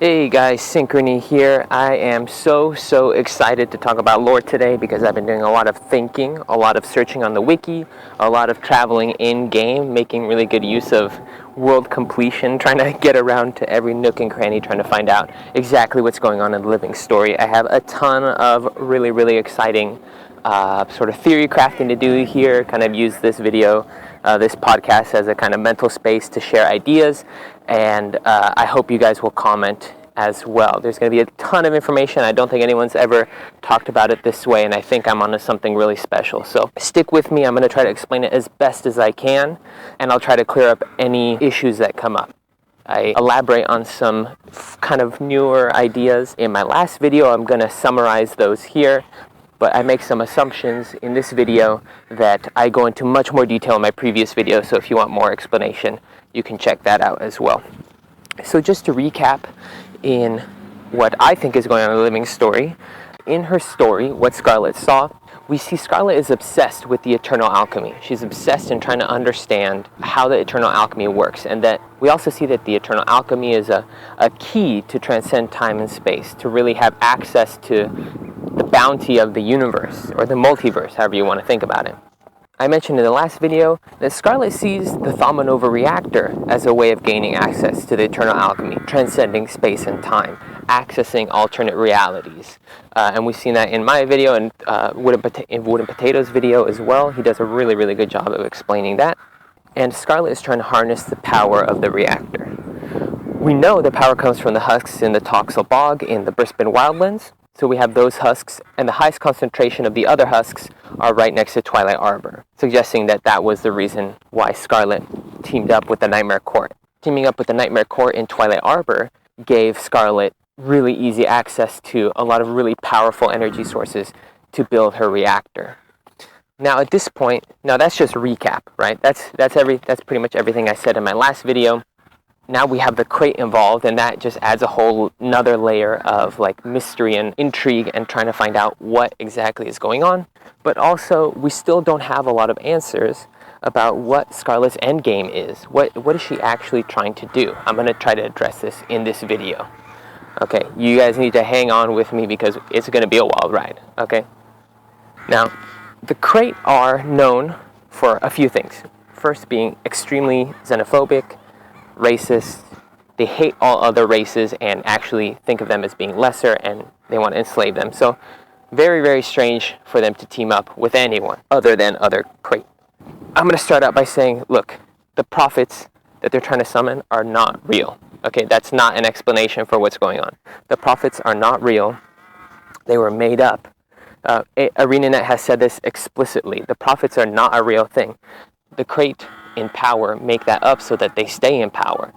Hey guys, Synchrony here. I am so excited to talk about lore today because I've been doing a lot of thinking, a lot of searching on the wiki, a lot of traveling in-game, making really good use of world completion, trying to get around to every nook and cranny, trying to find out exactly what's going on in the living story. I have a ton of really exciting sort of theory crafting to do here, kind of use this video, this podcast as a kind of mental space to share ideas, and I hope you guys will comment as well. There's going to be a ton of information. I don't think anyone's ever talked about it this way, and I think I'm onto something really special. So stick with me. I'm going to try to explain it as best as I can, and I'll try to clear up any issues that come up. I elaborate on some kind of newer ideas in my last video. I'm going to summarize those here, but I make some assumptions in this video that I go into much more detail in my previous video, so if you want more explanation, you can check that out as well. So just to recap in what I think is going on in the living story, in her story, what Scarlet saw, we see Scarlet is obsessed with the eternal alchemy. She's obsessed in trying to understand how the eternal alchemy works, and that we also see that the eternal alchemy is a key to transcend time and space, to really have access to the bounty of the universe, or the multiverse, however you want to think about it. I mentioned in the last video that Scarlet sees the thaumanova reactor as a way of gaining access to the eternal alchemy, transcending space and time, accessing alternate realities. And we've seen that in my video and in Wood and Potatoes video as well. He does a really good job of explaining that. And Scarlet is trying to harness the power of the reactor. We know the power comes from the husks in the Toxel Bog in the Brisbane Wildlands. So we have those husks, and the highest concentration of the other husks are right next to Twilight Arbor, suggesting that that was the reason why Scarlet teamed up with the Nightmare Court. Teaming up with the Nightmare Court in Twilight Arbor gave Scarlet really easy access to a lot of really powerful energy sources to build her reactor. Now at this point, now that's just recap, right? That's pretty much everything I said in my last video. Now we have the crate involved, and that just adds a whole another layer of like mystery and intrigue and trying to find out what exactly is going on. But also, we still don't have a lot of answers about what Scarlet's endgame is. What is she actually trying to do? I'm going to try to address this in this video. Okay, you guys need to hang on with me because it's going to be a wild ride, okay? Now, the crate are known for a few things. First being extremely xenophobic, racist. They hate all other races and actually think of them as being lesser, and they want to enslave them. So very strange for them to team up with anyone other than other crate. I'm going to start out by saying, look, the prophets that they're trying to summon are not real. Okay, that's not an explanation for what's going on. The prophets are not real. They were made up. ArenaNet has said this explicitly. The prophets are not a real thing. The crate in power make that up so that they stay in power.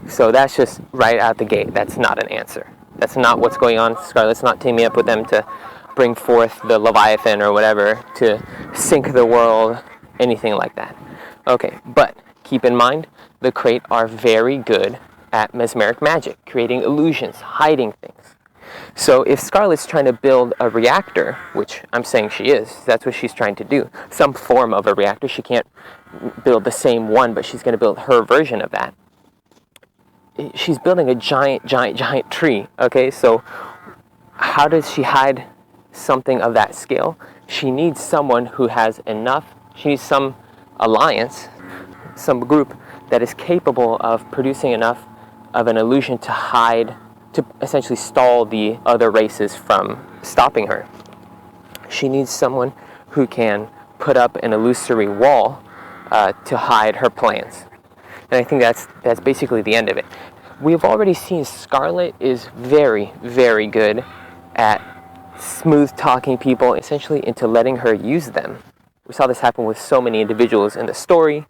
So that's just right out the gate. That's not an answer. That's not what's going on. Scarlet's not teaming up with them to bring forth the Leviathan or whatever, to sink the world, anything like that. Okay, but keep in mind, the crate are very good at mesmeric magic, creating illusions, hiding things. So if Scarlet's trying to build a reactor, which I'm saying she is, that's what she's trying to do, some form of a reactor. She can't build the same one, but she's going to build her version of that. She's building a giant tree, okay? So how does she hide something of that scale? She needs someone who has enough, she needs some alliance, some group that is capable of producing enough of an illusion to hide, to essentially stall the other races from stopping her. She needs someone who can put up an illusory wall to hide her plans. And I think that's basically the end of it. We've already seen Scarlet is very good at smooth talking people essentially into letting her use them. We saw this happen with so many individuals in the story,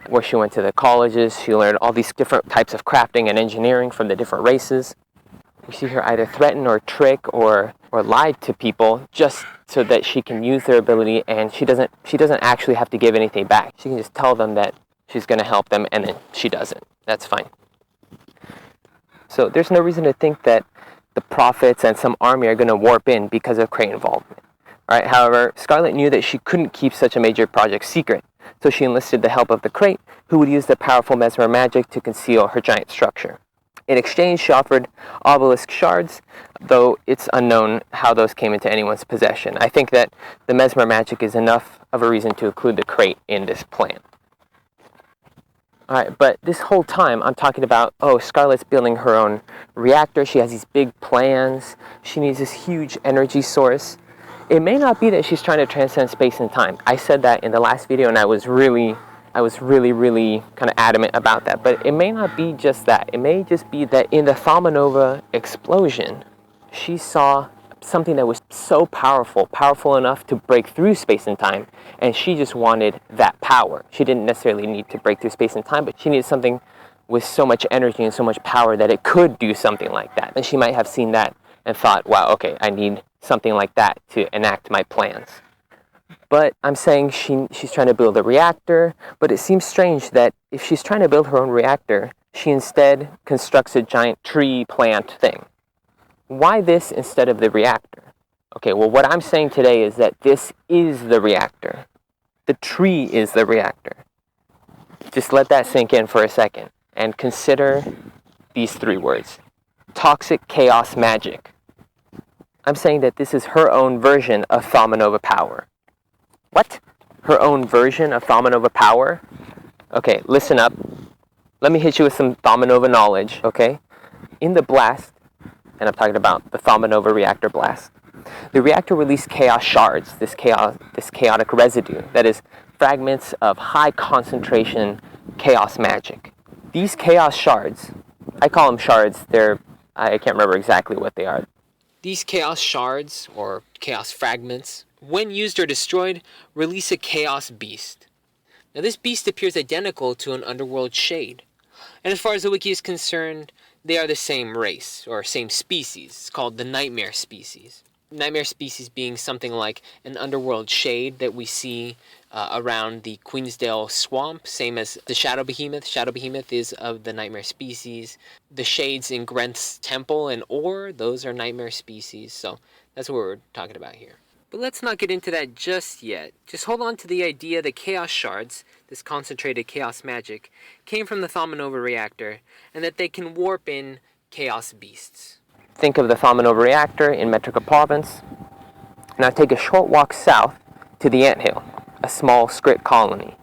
where she went to the colleges, she learned all these different types of crafting and engineering from the different races. We see her either threaten or trick or lie to people just so that she can use their ability, and she doesn't actually have to give anything back. She can just tell them that she's going to help them, and then she doesn't. That's fine. So there's no reason to think that the prophets and some army are going to warp in because of crate involvement. Right? However, Scarlet knew that she couldn't keep such a major project secret, so she enlisted the help of the crate, who would use the powerful mesmer magic to conceal her giant structure. In exchange, she offered obelisk shards, though it's unknown how those came into anyone's possession. I think that the mesmer magic is enough of a reason to include the crate in this plan. Alright, but this whole time I'm talking about, oh, Scarlet's building her own reactor, she has these big plans, she needs this huge energy source. It may not be that she's trying to transcend space and time. I said that in the last video and I was really kind of adamant about that. But it may not be just that. It may just be that in the thaumanova explosion, she saw something that was so powerful enough to break through space and time, and she just wanted that power. She didn't necessarily need to break through space and time, but she needed something with so much energy and so much power that it could do something like that. And she might have seen that and thought, wow, okay, I need something like that to enact my plans. But I'm saying she's trying to build a reactor, but it seems strange that if she's trying to build her own reactor, she instead constructs a giant tree plant thing. Why this instead of the reactor? Okay, well, what I'm saying today is that this is the reactor. The tree is the reactor. Just let that sink in for a second and consider these 3 words. Toxic chaos magic. I'm saying that this is her own version of thaumanova power. What? Her own version of thaumanova power? Okay, listen up. Let me hit you with some thaumanova knowledge, okay? In the blast, and I'm talking about the thaumanova reactor blast, the reactor released chaos shards, this chaotic residue, that is, fragments of high concentration chaos magic. These chaos shards, I call them shards, I can't remember exactly what they are. These chaos shards, or chaos fragments, when used or destroyed, release a chaos beast. Now this beast appears identical to an underworld shade. And as far as the wiki is concerned, they are the same race, or same species. It's called the nightmare species. Nightmare species being something like an underworld shade that we see around the Queensdale swamp, same as the shadow behemoth. Shadow behemoth is of the nightmare species. The shades in Grenth's temple and ore, those are nightmare species. So that's what we're talking about here. But let's not get into that just yet. Just hold on to the idea that chaos shards, this concentrated chaos magic, came from the thaumanova reactor, and that they can warp in chaos beasts. Think of the thaumanova reactor in Metrica province. Now take a short walk south to the anthill, a small Skrit colony.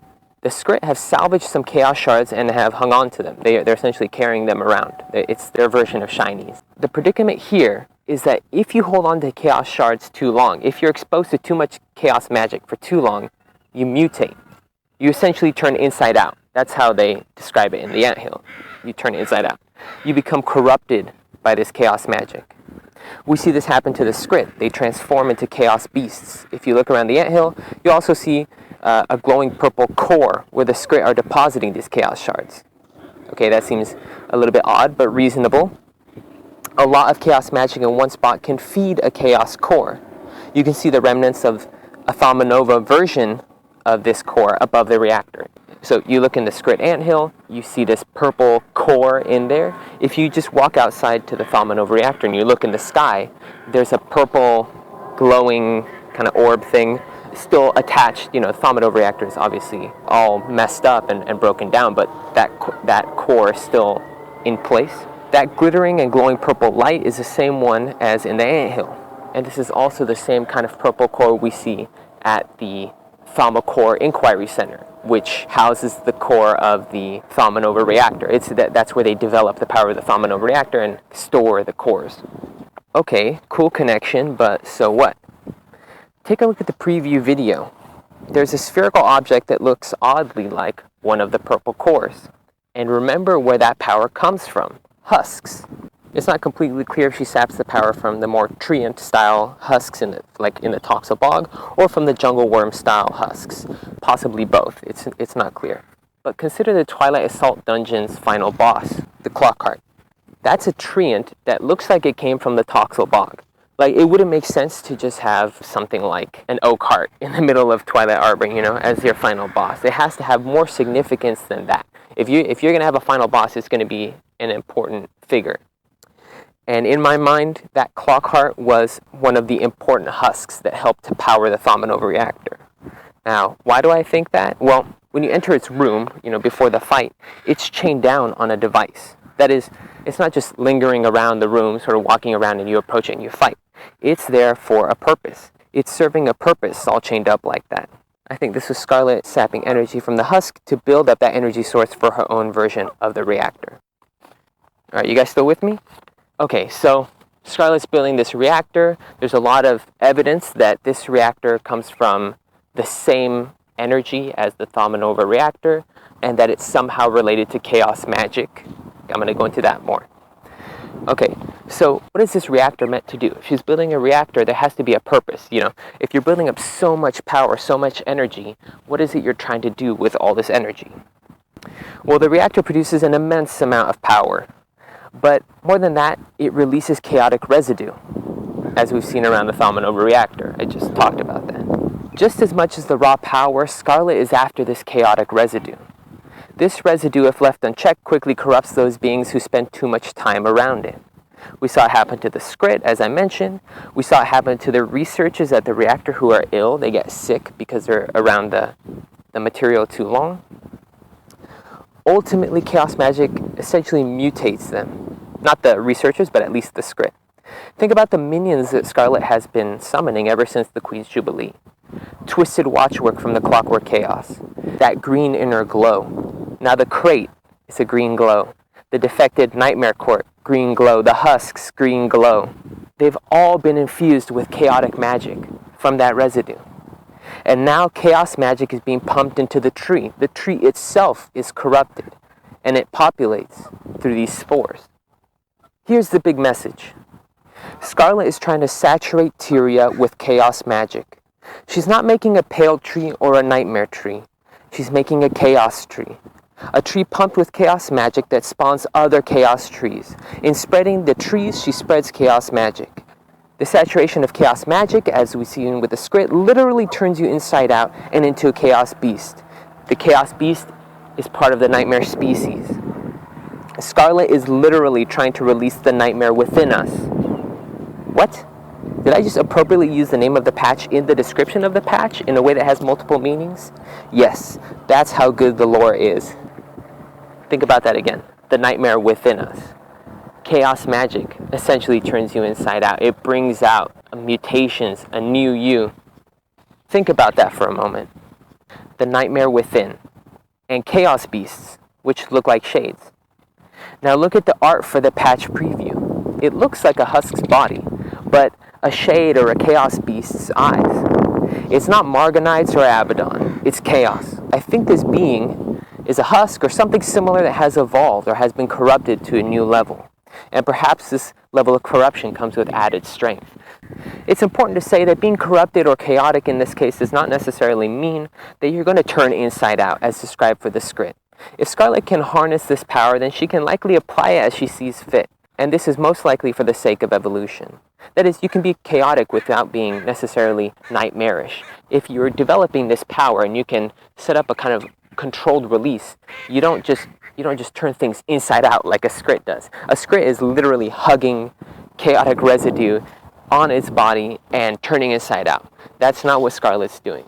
The Skrit have salvaged some chaos shards and have hung on to them. They're essentially carrying them around. It's their version of shinies. The predicament here is that if you hold on to chaos shards too long, if you're exposed to too much chaos magic for too long, you mutate. You essentially turn inside out. That's how they describe it in the anthill. You turn inside out. You become corrupted by this chaos magic. We see this happen to the Skrit. They transform into chaos beasts. If you look around the anthill, you also see a glowing purple core where the Skrit are depositing these chaos shards. Okay, that seems a little bit odd, but reasonable. A lot of chaos magic in one spot can feed a chaos core. You can see the remnants of a thaumanova version of this core above the reactor. So you look in the Skrit anthill, you see this purple core in there. If you just walk outside to the thaumanova reactor and you look in the sky, there's a purple glowing kind of orb thing still attached. You know, the thaumanova reactor is obviously all messed up and broken down, but that core is still in place. That glittering and glowing purple light is the same one as in the anthill. And this is also the same kind of purple core we see at the Thaumacore Inquiry Center, which houses the core of the thaumanova reactor. That's where they develop the power of the thaumanova reactor and store the cores. Okay, cool connection, but so what? Take a look at the preview video. There's a spherical object that looks oddly like one of the purple cores. And remember where that power comes from. Husks. It's not completely clear if she saps the power from the more treant style husks like in the Toxel Bog, or from the jungle worm style husks. Possibly both. It's not clear. But consider the Twilight Assault Dungeon's final boss, the Clockheart. That's a treant that looks like it came from the Toxel Bog. Like, it wouldn't make sense to just have something like an oak heart in the middle of Twilight Arbor, as your final boss. It has to have more significance than that. If you're going to have a final boss, it's going to be an important figure. And in my mind, that Clockheart was one of the important husks that helped to power the thaumanova reactor. Now, why do I think that? Well, when you enter its room, before the fight, it's chained down on a device. That is, it's not just lingering around the room, sort of walking around and you approach it and you fight. It's there for a purpose. It's serving a purpose all chained up like that. I think this was Scarlet sapping energy from the husk to build up that energy source for her own version of the reactor. Alright, you guys still with me? Okay, so Scarlet's building this reactor. There's a lot of evidence that this reactor comes from the same energy as the thaumanova reactor, and that it's somehow related to chaos magic. I'm going to go into that more. Okay, so what is this reactor meant to do? If she's building a reactor, there has to be a purpose. You know, if you're building up so much power, so much energy, what is it you're trying to do with all this energy? Well, the reactor produces an immense amount of power. But more than that, it releases chaotic residue, as we've seen around the thaumanova reactor. I just talked about that. Just as much as the raw power, Scarlet is after this chaotic residue. This residue, if left unchecked, quickly corrupts those beings who spend too much time around it. We saw it happen to the Skrit, as I mentioned. We saw it happen to the researchers at the reactor who are ill. They get sick because they're around the material too long. Ultimately, chaos magic essentially mutates them. Not the researchers, but at least the Skrit. Think about the minions that Scarlet has been summoning ever since the Queen's Jubilee. Twisted watchwork from the Clockwork Chaos. That green inner glow. Now the crate is a green glow. The defected Nightmare Court, green glow. The husks, green glow. They've all been infused with chaotic magic from that residue. And now chaos magic is being pumped into the tree. The tree itself is corrupted, and it populates through these spores. Here's the big message. Scarlet is trying to saturate Tyria with chaos magic. She's not making a pale tree or a nightmare tree. She's making a chaos tree. A tree pumped with chaos magic that spawns other chaos trees. In spreading the trees, she spreads chaos magic. The saturation of chaos magic, as we see with the Skrit, literally turns you inside out and into a chaos beast. The chaos beast is part of the nightmare species. Scarlet is literally trying to release the nightmare within us. What? Did I just appropriately use the name of the patch in the description of the patch in a way that has multiple meanings? Yes, that's how good the lore is. Think about that again. The nightmare within us. Chaos magic essentially turns you inside out. It brings out mutations, a new you. Think about that for a moment. The nightmare within. And chaos beasts, which look like shades. Now look at the art for the patch preview. It looks like a husk's body, but a shade or a chaos beast's eyes. It's not Margonites or Abaddon. It's chaos. I think this being is a husk or something similar that has evolved or has been corrupted to a new level. And perhaps this level of corruption comes with added strength. It's important to say that being corrupted or chaotic in this case does not necessarily mean that you're going to turn inside out, as described for the Skrit. If Scarlet can harness this power, then she can likely apply it as she sees fit. And this is most likely for the sake of evolution. That is, you can be chaotic without being necessarily nightmarish. If you're developing this power and you can set up a kind of controlled release, you don't just turn things inside out like a Skrit does. A Skrit is literally hugging chaotic residue on its body and turning inside out. That's not what Scarlet's doing.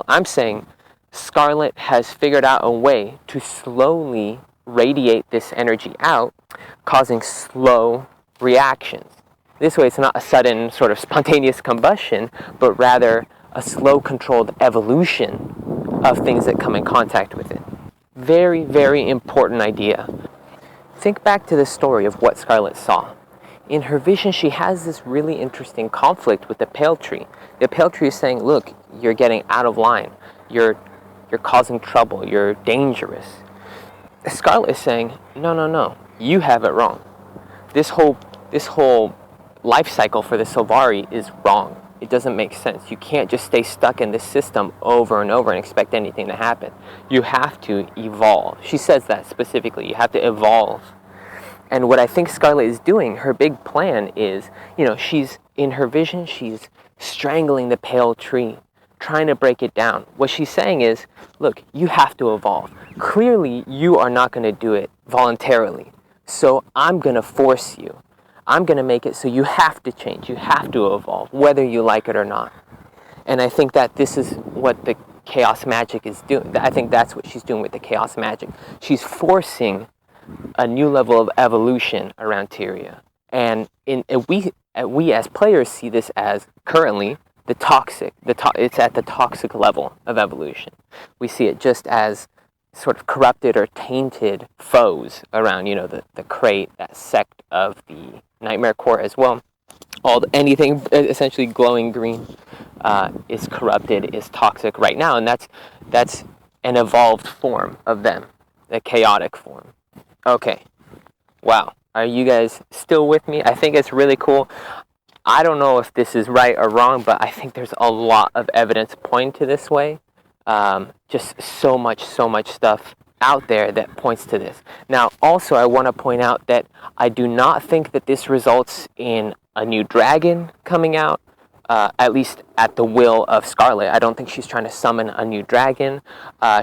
I'm saying Scarlet has figured out a way to slowly radiate this energy out, causing slow reactions. This way it's not a sudden sort of spontaneous combustion, but rather a slow controlled evolution of things that come in contact with it. Very, very important idea. Think back to the story of what Scarlet saw. In her vision, she has this really interesting conflict with the pale tree. The pale tree is saying, look, you're getting out of line. You're causing trouble. You're dangerous. Scarlet is saying, no, you have it wrong. This whole life cycle for the Sylvari is wrong. It doesn't make sense. You can't just stay stuck in this system over and over and expect anything to happen. You have to evolve. She says that specifically. You have to evolve. And what I think Scarlet is doing, her big plan is, she's in her vision, she's strangling the pale tree, trying to break it down. What she's saying is, look, you have to evolve. Clearly, you are not going to do it voluntarily. So I'm going to force you. I'm going to make it so you have to change. You have to evolve, whether you like it or not. And I think that this is what the chaos magic is doing. I think that's what she's doing with the chaos magic. She's forcing a new level of evolution around Tyria. And we as players see this as currently the toxic. It's at the toxic level of evolution. We see it just as sort of corrupted or tainted foes around, the crate, that sect of the Nightmare Court as well. Anything essentially glowing green is corrupted, is toxic right now, and that's an evolved form of them, a chaotic form. Okay, wow, are you guys still with me? I think it's really cool. I don't know if this is right or wrong, but I think there's a lot of evidence pointing to this way. Just so much stuff out there that points to this. Now, also, I want to point out that I do not think that this results in a new dragon coming out, at least at the will of Scarlet. I don't think she's trying to summon a new dragon.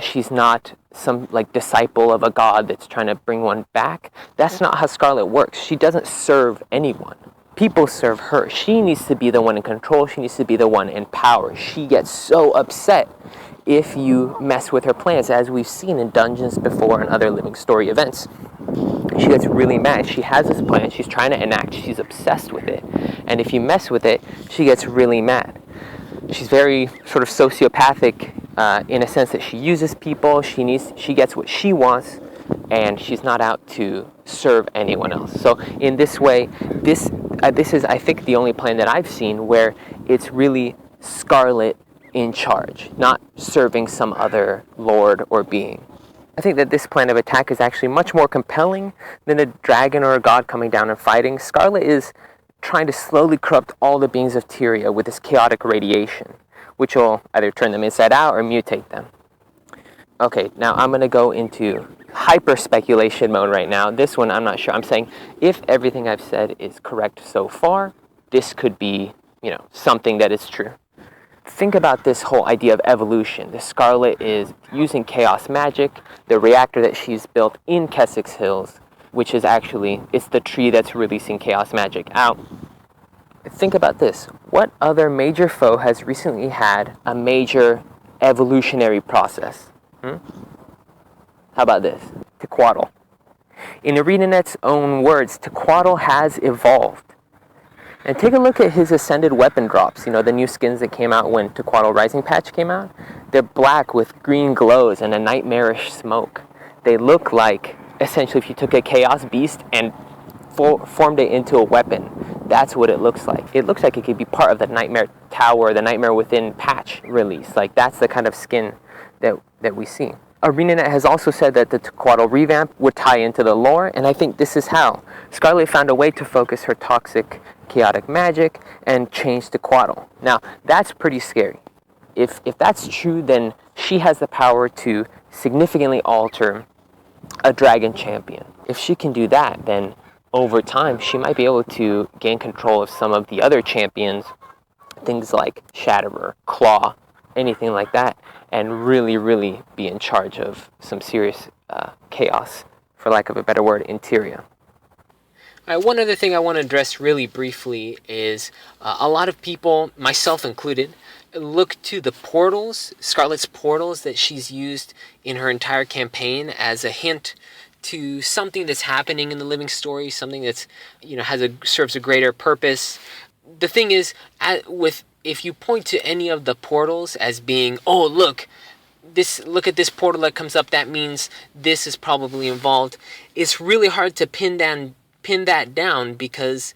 She's not some disciple of a god that's trying to bring one back. That's not how Scarlet works. She doesn't serve anyone. People serve her. She needs to be the one in control. She needs to be the one in power. She gets so upset if you mess with her plans, as we've seen in dungeons before and other living story events. She gets really mad. She has this plan she's trying to enact. She's obsessed with it. And if you mess with it, she gets really mad. She's very sort of sociopathic in a sense that she uses people. She gets what she wants, and she's not out to serve anyone else. So in this way, this is, I think, the only plan that I've seen where it's really Scarlet in charge, not serving some other lord or being. I think that this plan of attack is actually much more compelling than a dragon or a god coming down and fighting. Scarlet is trying to slowly corrupt all the beings of Tyria with this chaotic radiation, which will either turn them inside out or mutate them. Okay, now I'm going to go into hyper speculation mode right now. This one, I'm not sure. I'm saying if everything I've said is correct so far, this could be, something that is true. Think about this whole idea of evolution. The Scarlet is using chaos magic, the reactor that she's built in Keswick's Hills, which is actually, it's the tree that's releasing chaos magic out. Think about this. What other major foe has recently had a major evolutionary process? How about this? Tequatl. In ArenaNet's own words, Tequatl has evolved. And take a look at his ascended weapon drops, the new skins that came out when Tequatl Rising Patch came out. They're black with green glows and a nightmarish smoke. They look like, essentially, if you took a Chaos Beast and formed it into a weapon, that's what it looks like. It looks like it could be part of the Nightmare Tower, the Nightmare Within patch release. That's the kind of skin that we see. ArenaNet has also said that the Tequatl revamp would tie into the lore, and I think this is how. Scarlet found a way to focus her toxic, chaotic magic and change Tequatl. Now, that's pretty scary. If that's true, then she has the power to significantly alter a dragon champion. If she can do that, then over time, she might be able to gain control of some of the other champions, things like Shatterer, Claw, anything like that, and really be in charge of some serious chaos, for lack of a better word, in Tyria. One other thing I want to address really briefly is a lot of people, myself included, look to the portals, Scarlet's portals that she's used in her entire campaign as a hint to something that's happening in the living story, something that's, serves a greater purpose. The thing is, if you point to any of the portals as being, oh, look at this portal that comes up, that means this is probably involved, it's really hard to pin that down because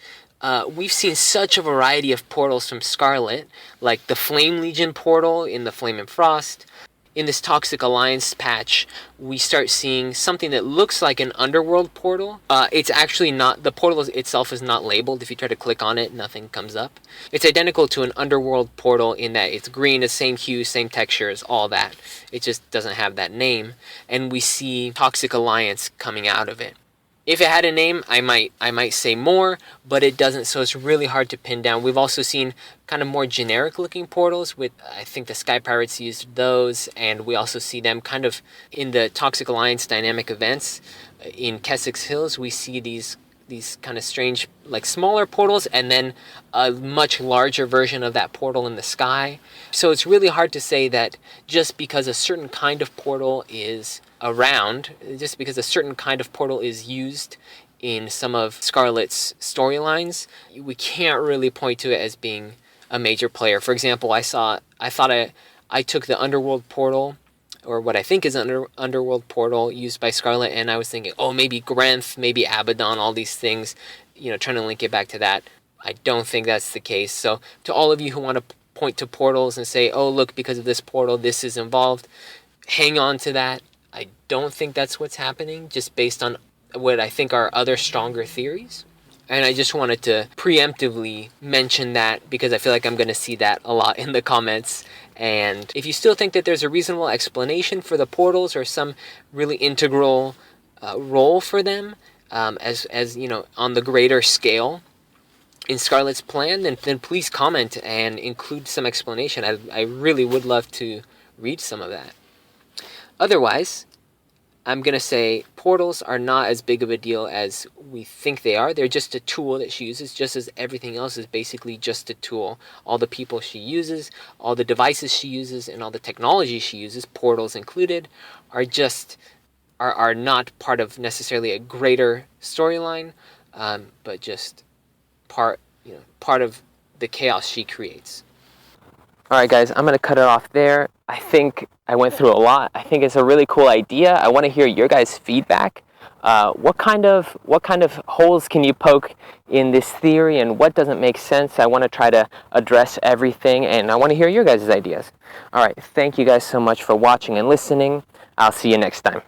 we've seen such a variety of portals from Scarlet, like the Flame Legion portal in the Flame and Frost. In this Toxic Alliance patch, we start seeing something that looks like an underworld portal. It's actually not, the portal itself is not labeled. If you try to click on it, nothing comes up. It's identical to an underworld portal in that it's green, the same hue, same textures, all that. It just doesn't have that name. And we see Toxic Alliance coming out of it. If it had a name, I might say more, but it doesn't, so it's really hard to pin down. We've also seen kind of more generic looking portals with, I think the Sky Pirates used those, and we also see them kind of in the Toxic Alliance dynamic events. In Keswick's Hills, we see these these kind of strange, like smaller portals, and then a much larger version of that portal in the sky. So it's really hard to say that just because a certain kind of portal is around, just because a certain kind of portal is used in some of Scarlet's storylines, we can't really point to it as being a major player. For example, I took the underworld portal, or what I think is an underworld portal used by Scarlet, and I was thinking, oh, maybe Grenth, maybe Abaddon, all these things, trying to link it back to that. I don't think that's the case. So to all of you who want to point to portals and say, oh, look, because of this portal, this is involved, hang on to that. I don't think that's what's happening, just based on what I think are other stronger theories. And I just wanted to preemptively mention that because I feel like I'm going to see that a lot in the comments. And if you still think that there's a reasonable explanation for the portals or some really integral role for them, as on the greater scale in Scarlet's plan, then please comment and include some explanation. I really would love to read some of that. Otherwise, I'm going to say portals are not as big of a deal as we think they are. They're just a tool that she uses, just as everything else is basically just a tool. All the people she uses, all the devices she uses, and all the technology she uses, portals included, are not part of necessarily a greater storyline, but just part of the chaos she creates. All right, guys, I'm going to cut it off there. I think I went through a lot. I think it's a really cool idea. I want to hear your guys' feedback. What kind of holes can you poke in this theory, and what doesn't make sense? I want to try to address everything, and I want to hear your guys' ideas. All right, thank you guys so much for watching and listening. I'll see you next time.